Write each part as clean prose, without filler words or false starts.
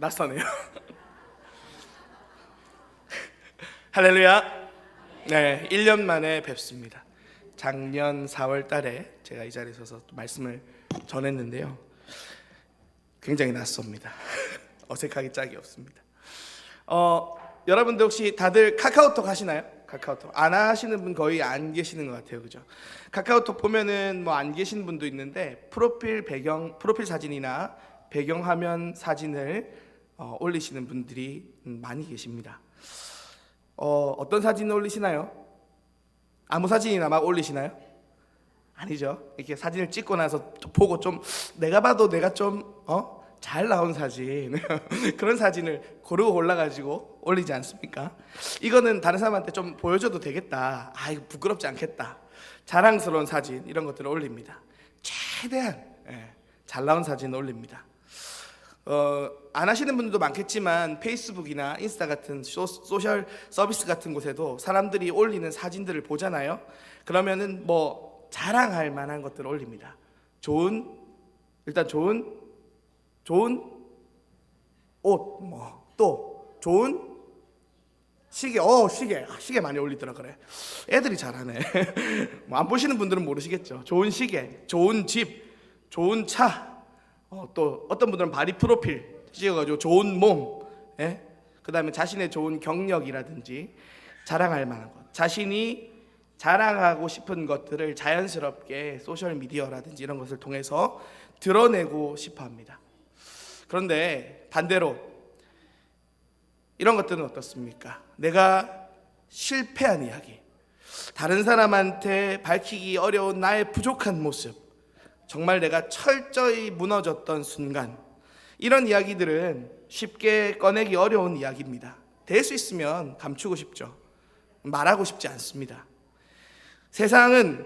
낯서네요. 할렐루야. 네, 1년 만에 뵙습니다. 작년 4월 달에 제가 이 자리에 서서 말씀을 전했는데요, 굉장히 낯섭니다. 어색하기 짝이 없습니다. 여러분들 혹시 다들 카카오톡 하시나요? 카카오톡 안 하시는 분 거의 안 계시는 것 같아요, 그죠? 카카오톡 보면은 뭐 안 계신 분도 있는데 프로필 사진이나 배경화면 사진을 올리시는 분들이 많이 계십니다. 어떤 사진을 올리시나요? 아무 사진이나 막 올리시나요? 아니죠. 이렇게 사진을 찍고 나서 보고 좀 내가 봐도 내가 좀 잘 나온 사진 그런 사진을 고르고 골라가지고 올리지 않습니까? 이거는 다른 사람한테 좀 보여줘도 되겠다, 이거 부끄럽지 않겠다, 자랑스러운 사진 이런 것들을 올립니다. 최대한 잘 나온 사진을 올립니다. 안 하시는 분들도 많겠지만 페이스북이나 인스타 같은 소셜 서비스 같은 곳에도 사람들이 올리는 사진들을 보잖아요. 그러면은 뭐 자랑할 만한 것들을 올립니다. 일단 좋은 옷, 또 좋은 시계, 시계 많이 올리더라 그래. 애들이 잘하네. 뭐 안 보시는 분들은 모르시겠죠. 좋은 시계, 좋은 집, 좋은 차, 또 어떤 분들은 바디 프로필 찍어가지고 좋은 몸, 그 다음에 자신의 좋은 경력이라든지 자랑할 만한 것, 자신이 자랑하고 싶은 것들을 자연스럽게 소셜 미디어라든지 이런 것을 통해서 드러내고 싶어 합니다. 그런데 반대로 이런 것들은 어떻습니까? 내가 실패한 이야기, 다른 사람한테 밝히기 어려운 나의 부족한 모습, 정말 내가 철저히 무너졌던 순간, 이런 이야기들은 쉽게 꺼내기 어려운 이야기입니다. 될 수 있으면 감추고 싶죠. 말하고 싶지 않습니다. 세상은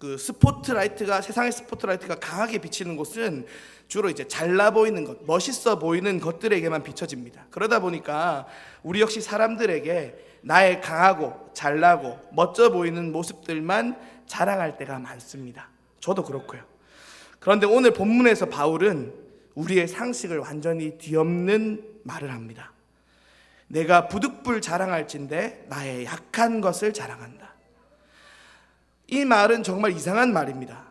세상의 스포트라이트가 강하게 비치는 곳은 주로 이제 잘나 보이는 것, 멋있어 보이는 것들에게만 비춰집니다. 그러다 보니까 우리 역시 사람들에게 나의 강하고 잘나고 멋져 보이는 모습들만 자랑할 때가 많습니다. 저도 그렇고요. 그런데 오늘 본문에서 바울은 우리의 상식을 완전히 뒤엎는 말을 합니다. 내가 부득불 자랑할진대 나의 약한 것을 자랑한다. 이 말은 정말 이상한 말입니다.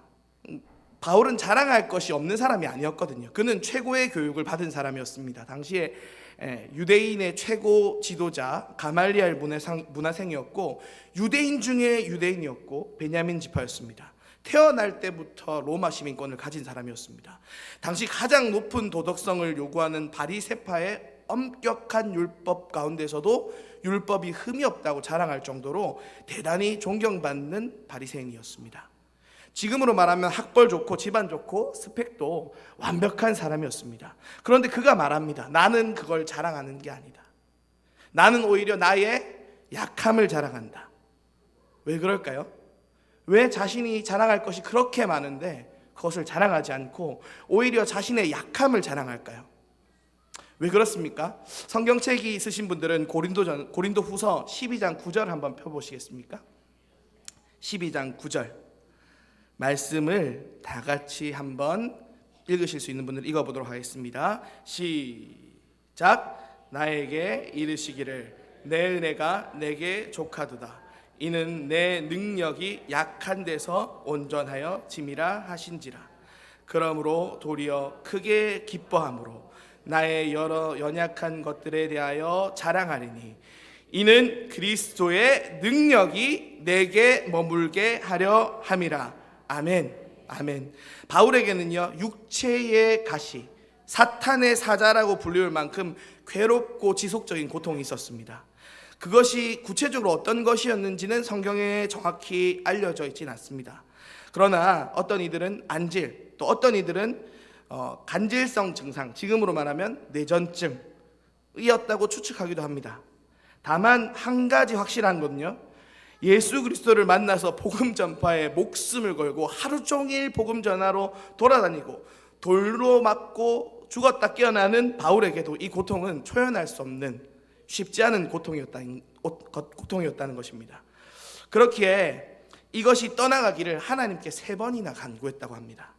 바울은 자랑할 것이 없는 사람이 아니었거든요. 그는 최고의 교육을 받은 사람이었습니다. 당시에 유대인의 최고 지도자 가말리엘 문화생이었고, 유대인 중에 유대인이었고, 베냐민 지파였습니다. 태어날 때부터 로마 시민권을 가진 사람이었습니다. 당시 가장 높은 도덕성을 요구하는 바리새파의 엄격한 율법 가운데서도 율법이 흠이 없다고 자랑할 정도로 대단히 존경받는 바리새인이었습니다. 지금으로 말하면 학벌 좋고 집안 좋고 스펙도 완벽한 사람이었습니다. 그런데 그가 말합니다. 나는 그걸 자랑하는 게 아니다. 나는 오히려 나의 약함을 자랑한다. 왜 그럴까요? 왜 자신이 자랑할 것이 그렇게 많은데 그것을 자랑하지 않고 오히려 자신의 약함을 자랑할까요? 왜 그렇습니까? 성경책이 있으신 분들은 고린도 후서 12장 9절 한번 펴보시겠습니까? 12장 9절 말씀을 다 같이 한번 읽으실 수 있는 분들 읽어보도록 하겠습니다. 시작. 나에게 이르시기를 내 은혜가 내게 족하도다. 이는 내 능력이 약한 데서 온전하여 짐이라 하신지라. 그러므로 도리어 크게 기뻐함으로 나의 여러 연약한 것들에 대하여 자랑하리니 이는 그리스도의 능력이 내게 머물게 하려 함이라. 아멘. 아멘. 바울에게는요, 육체의 가시, 사탄의 사자라고 불릴 만큼 괴롭고 지속적인 고통이 있었습니다. 그것이 구체적으로 어떤 것이었는지는 성경에 정확히 알려져 있지는 않습니다. 그러나 어떤 이들은 안질, 또 어떤 이들은 간질성 증상, 지금으로 말하면 뇌전증이었다고 추측하기도 합니다. 다만 한 가지 확실한 건요, 예수 그리스도를 만나서 복음 전파에 목숨을 걸고 하루 종일 복음 전하러 돌아다니고 돌로 맞고 죽었다 깨어나는 바울에게도 이 고통은 초연할 수 없는 쉽지 않은 고통이었다는 것입니다. 그렇기에 이것이 떠나가기를 하나님께 3번이나 간구했다고 합니다.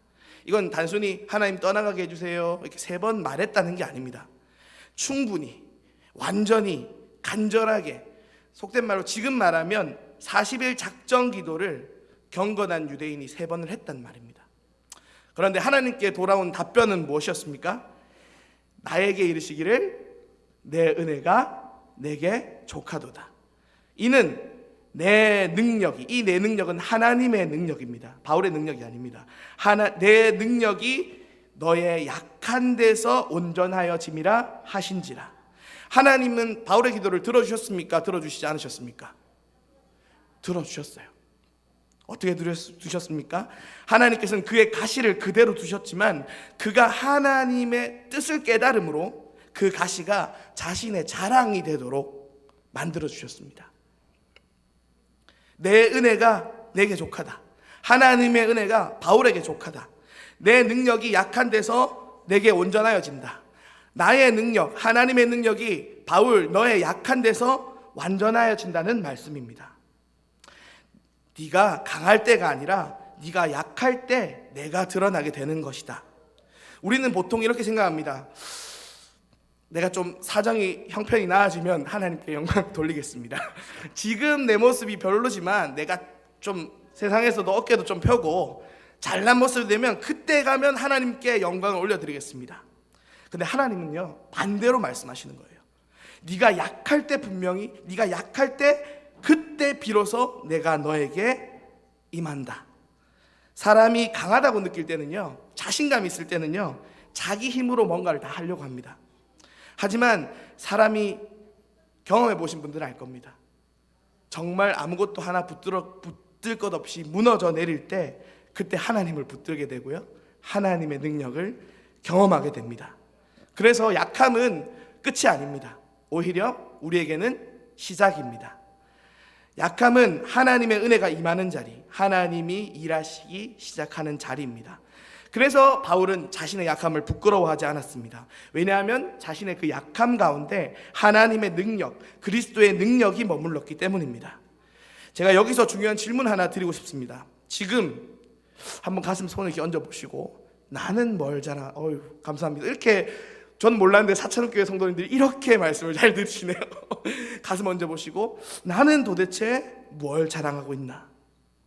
이건 단순히 하나님 떠나가게 해주세요 이렇게 3번 말했다는 게 아닙니다. 충분히 완전히 간절하게, 속된 말로 지금 말하면 40일 작정 기도를 경건한 유대인이 3번을 했단 말입니다. 그런데 하나님께 돌아온 답변은 무엇이었습니까? 나에게 이르시기를 내 은혜가 내게 족하도다. 이는 내 능력이, 이 내 능력은 하나님의 능력입니다. 바울의 능력이 아닙니다. 내 능력이 너의 약한 데서 온전하여짐이라 하신지라. 하나님은 바울의 기도를 들어주셨습니까? 들어주시지 않으셨습니까? 들어주셨어요. 어떻게 두셨습니까? 하나님께서는 그의 가시를 그대로 두셨지만 그가 하나님의 뜻을 깨달음으로 그 가시가 자신의 자랑이 되도록 만들어 주셨습니다. 내 은혜가 내게 족하다. 하나님의 은혜가 바울에게 족하다. 내 능력이 약한 데서 내게 온전하여진다. 나의 능력, 하나님의 능력이 바울 너의 약한 데서 완전하여진다는 말씀입니다. 네가 강할 때가 아니라 네가 약할 때 내가 드러나게 되는 것이다. 우리는 보통 이렇게 생각합니다. 내가 좀 사정이 형편이 나아지면 하나님께 영광 돌리겠습니다. 지금 내 모습이 별로지만 내가 좀 세상에서도 어깨도 좀 펴고 잘난 모습이 되면 그때 가면 하나님께 영광을 올려드리겠습니다. 근데 하나님은요 반대로 말씀하시는 거예요. 네가 약할 때 분명히, 네가 약할 때 그때 비로소 내가 너에게 임한다. 사람이 강하다고 느낄 때는요, 자신감 있을 때는요 자기 힘으로 뭔가를 다 하려고 합니다. 하지만 사람이 경험해 보신 분들은 알 겁니다. 정말 아무것도 하나 붙들 것 없이 무너져 내릴 때 그때 하나님을 붙들게 되고요, 하나님의 능력을 경험하게 됩니다. 그래서 약함은 끝이 아닙니다. 오히려 우리에게는 시작입니다. 약함은 하나님의 은혜가 임하는 자리, 하나님이 일하시기 시작하는 자리입니다. 그래서 바울은 자신의 약함을 부끄러워하지 않았습니다. 왜냐하면 자신의 그 약함 가운데 하나님의 능력, 그리스도의 능력이 머물렀기 때문입니다. 제가 여기서 중요한 질문 하나 드리고 싶습니다. 지금 한번 가슴 손을 이렇게 얹어보시고 나는 뭘 자랑, 감사합니다. 이렇게 전 몰랐는데 사천교회 성도님들이 이렇게 말씀을 잘 들으시네요. 가슴 얹어보시고 나는 도대체 뭘 자랑하고 있나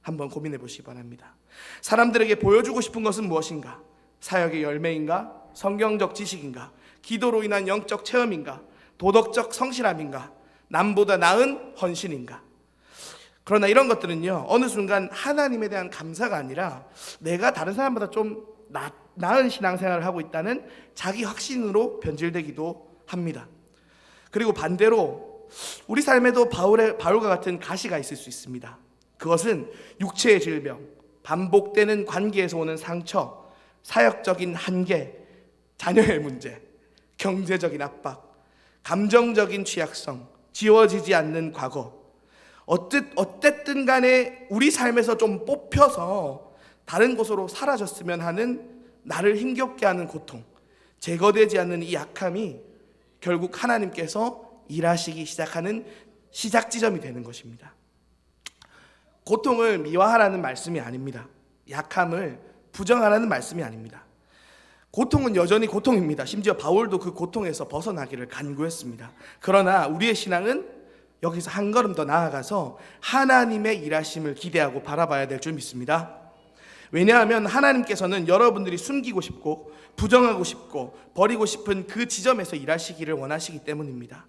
한번 고민해 보시기 바랍니다. 사람들에게 보여주고 싶은 것은 무엇인가? 사역의 열매인가? 성경적 지식인가? 기도로 인한 영적 체험인가? 도덕적 성실함인가? 남보다 나은 헌신인가? 그러나 이런 것들은요 어느 순간 하나님에 대한 감사가 아니라 내가 다른 사람보다 좀 나은 신앙생활을 하고 있다는 자기 확신으로 변질되기도 합니다. 그리고 반대로 우리 삶에도 바울과 같은 가시가 있을 수 있습니다. 그것은 육체의 질병, 반복되는 관계에서 오는 상처, 사역적인 한계, 자녀의 문제, 경제적인 압박, 감정적인 취약성, 지워지지 않는 과거, 어쨌든 간에 우리 삶에서 좀 뽑혀서 다른 곳으로 사라졌으면 하는 나를 힘겹게 하는 고통, 제거되지 않는 이 약함이 결국 하나님께서 일하시기 시작하는 시작 지점이 되는 것입니다. 고통을 미화하라는 말씀이 아닙니다. 약함을 부정하라는 말씀이 아닙니다. 고통은 여전히 고통입니다. 심지어 바울도 그 고통에서 벗어나기를 간구했습니다. 그러나 우리의 신앙은 여기서 한 걸음 더 나아가서 하나님의 일하심을 기대하고 바라봐야 될 줄 믿습니다. 왜냐하면 하나님께서는 여러분들이 숨기고 싶고 부정하고 싶고 버리고 싶은 그 지점에서 일하시기를 원하시기 때문입니다.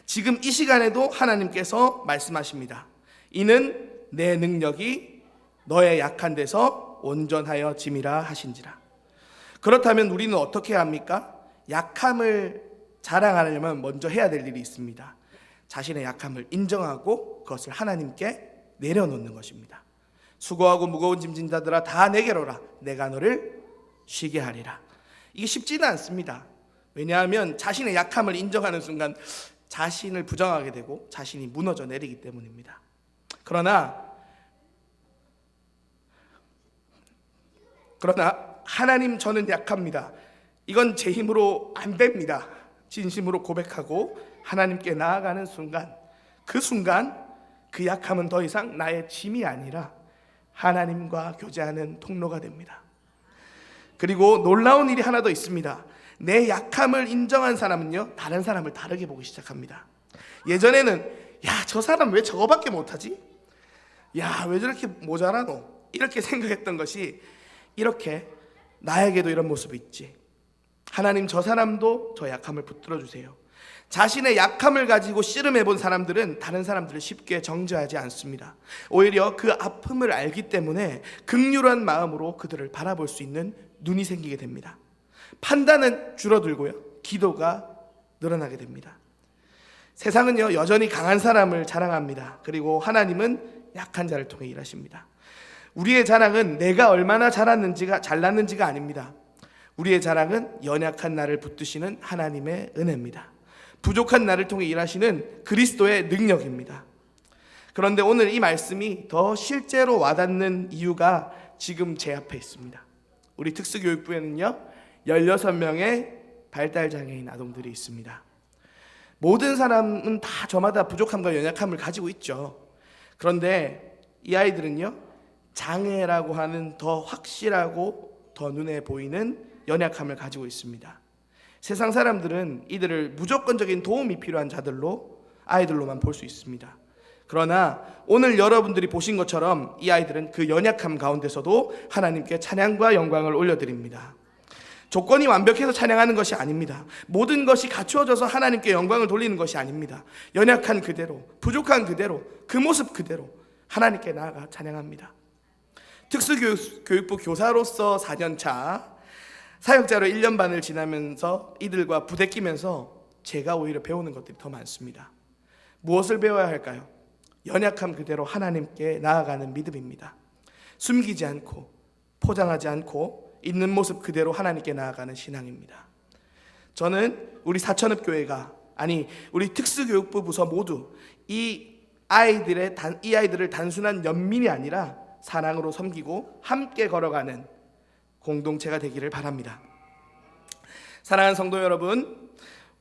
지금 이 시간에도 하나님께서 말씀하십니다. 이는 내 능력이 너의 약한 데서 온전하여 짐이라 하신지라. 그렇다면 우리는 어떻게 합니까? 약함을 자랑하려면 먼저 해야 될 일이 있습니다. 자신의 약함을 인정하고 그것을 하나님께 내려놓는 것입니다. 수고하고 무거운 짐진 자들아 다 내게로 오라. 내가 너를 쉬게 하리라. 이게 쉽지는 않습니다. 왜냐하면 자신의 약함을 인정하는 순간 자신을 부정하게 되고 자신이 무너져 내리기 때문입니다. 그러나 하나님 저는 약합니다. 이건 제 힘으로 안 됩니다. 진심으로 고백하고 하나님께 나아가는 순간, 그 순간 그 약함은 더 이상 나의 짐이 아니라 하나님과 교제하는 통로가 됩니다. 그리고 놀라운 일이 하나 더 있습니다. 내 약함을 인정한 사람은요, 다른 사람을 다르게 보기 시작합니다. 예전에는 야, 저 사람 왜 저거밖에 못하지? 야, 왜 저렇게 모자라노? 이렇게 생각했던 것이 이렇게 나에게도 이런 모습이 있지. 하나님, 저 사람도 저 약함을 붙들어 주세요. 자신의 약함을 가지고 씨름해 본 사람들은 다른 사람들을 쉽게 정죄하지 않습니다. 오히려 그 아픔을 알기 때문에 긍휼한 마음으로 그들을 바라볼 수 있는 눈이 생기게 됩니다. 판단은 줄어들고요, 기도가 늘어나게 됩니다. 세상은요, 여전히 강한 사람을 자랑합니다. 그리고 하나님은 약한 자를 통해 일하십니다. 우리의 자랑은 내가 얼마나 잘났는지가 아닙니다. 우리의 자랑은 연약한 나를 붙드시는 하나님의 은혜입니다. 부족한 나를 통해 일하시는 그리스도의 능력입니다. 그런데 오늘 이 말씀이 더 실제로 와닿는 이유가 지금 제 앞에 있습니다. 우리 특수교육부에는요, 16명의 발달장애인 아동들이 있습니다. 모든 사람은 다 저마다 부족함과 연약함을 가지고 있죠. 그런데 이 아이들은요, 장애라고 하는 더 확실하고 더 눈에 보이는 연약함을 가지고 있습니다. 세상 사람들은 이들을 무조건적인 도움이 필요한 자들로, 아이들로만 볼 수 있습니다. 그러나 오늘 여러분들이 보신 것처럼 이 아이들은 그 연약함 가운데서도 하나님께 찬양과 영광을 올려드립니다. 조건이 완벽해서 찬양하는 것이 아닙니다. 모든 것이 갖추어져서 하나님께 영광을 돌리는 것이 아닙니다. 연약한 그대로, 부족한 그대로, 그 모습 그대로 하나님께 나아가 찬양합니다. 특수교육부 교사로서 4년차, 사역자로 1년 반을 지나면서 이들과 부대끼면서 제가 오히려 배우는 것들이 더 많습니다. 무엇을 배워야 할까요? 연약함 그대로 하나님께 나아가는 믿음입니다. 숨기지 않고 포장하지 않고 있는 모습 그대로 하나님께 나아가는 신앙입니다. 저는 우리 사천읍교회가, 아니 우리 특수교육부 부서 모두 이 아이들을 단순한 연민이 아니라 사랑으로 섬기고 함께 걸어가는 공동체가 되기를 바랍니다. 사랑하는 성도 여러분,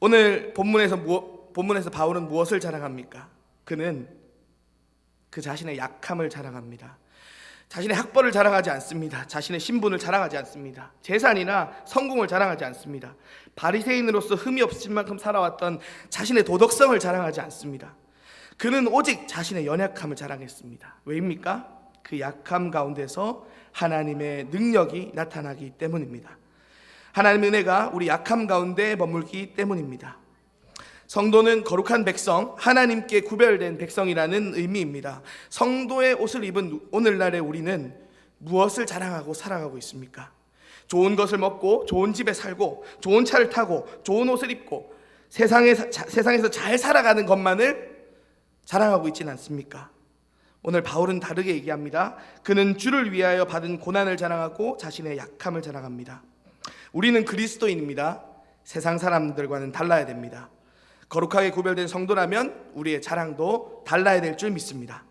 오늘 본문에서 바울은 무엇을 자랑합니까? 그는 그 자신의 약함을 자랑합니다. 자신의 학벌을 자랑하지 않습니다. 자신의 신분을 자랑하지 않습니다. 재산이나 성공을 자랑하지 않습니다. 바리새인으로서 흠이 없을 만큼 살아왔던 자신의 도덕성을 자랑하지 않습니다. 그는 오직 자신의 연약함을 자랑했습니다. 왜입니까? 그 약함 가운데서 하나님의 능력이 나타나기 때문입니다. 하나님의 은혜가 우리 약함 가운데 머물기 때문입니다. 성도는 거룩한 백성, 하나님께 구별된 백성이라는 의미입니다. 성도의 옷을 입은 오늘날의 우리는 무엇을 자랑하고 살아가고 있습니까? 좋은 것을 먹고 좋은 집에 살고 좋은 차를 타고 좋은 옷을 입고 세상에서 잘 살아가는 것만을 자랑하고 있지는 않습니까? 오늘 바울은 다르게 얘기합니다. 그는 주를 위하여 받은 고난을 자랑하고 자신의 약함을 자랑합니다. 우리는 그리스도인입니다. 세상 사람들과는 달라야 됩니다. 거룩하게 구별된 성도라면 우리의 자랑도 달라야 될 줄 믿습니다.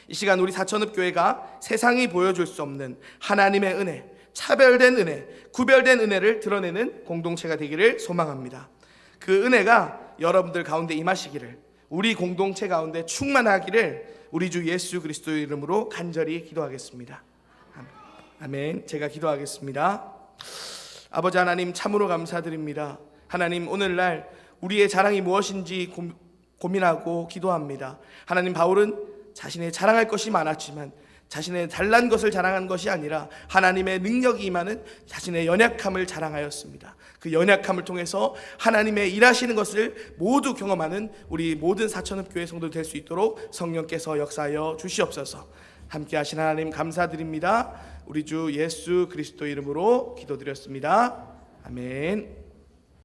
이 시간 우리 사천읍교회가 세상이 보여줄 수 없는 하나님의 은혜, 차별된 은혜, 구별된 은혜를 드러내는 공동체가 되기를 소망합니다. 그 은혜가 여러분들 가운데 임하시기를, 우리 공동체 가운데 충만하기를 우리 주 예수 그리스도의 이름으로 간절히 기도하겠습니다. 아멘. 제가 기도하겠습니다. 아버지 하나님, 참으로 감사드립니다. 하나님, 오늘날 우리의 자랑이 무엇인지 고민하고 기도합니다. 하나님, 바울은 자신의 자랑할 것이 많았지만 자신의 잘난 것을 자랑한 것이 아니라 하나님의 능력이 임하는 자신의 연약함을 자랑하였습니다. 그 연약함을 통해서 하나님의 일하시는 것을 모두 경험하는 우리 모든 사천읍교회 성도들 될 수 있도록 성령께서 역사하여 주시옵소서. 함께 하신 하나님 감사드립니다. 우리 주 예수 그리스도 이름으로 기도드렸습니다. 아멘.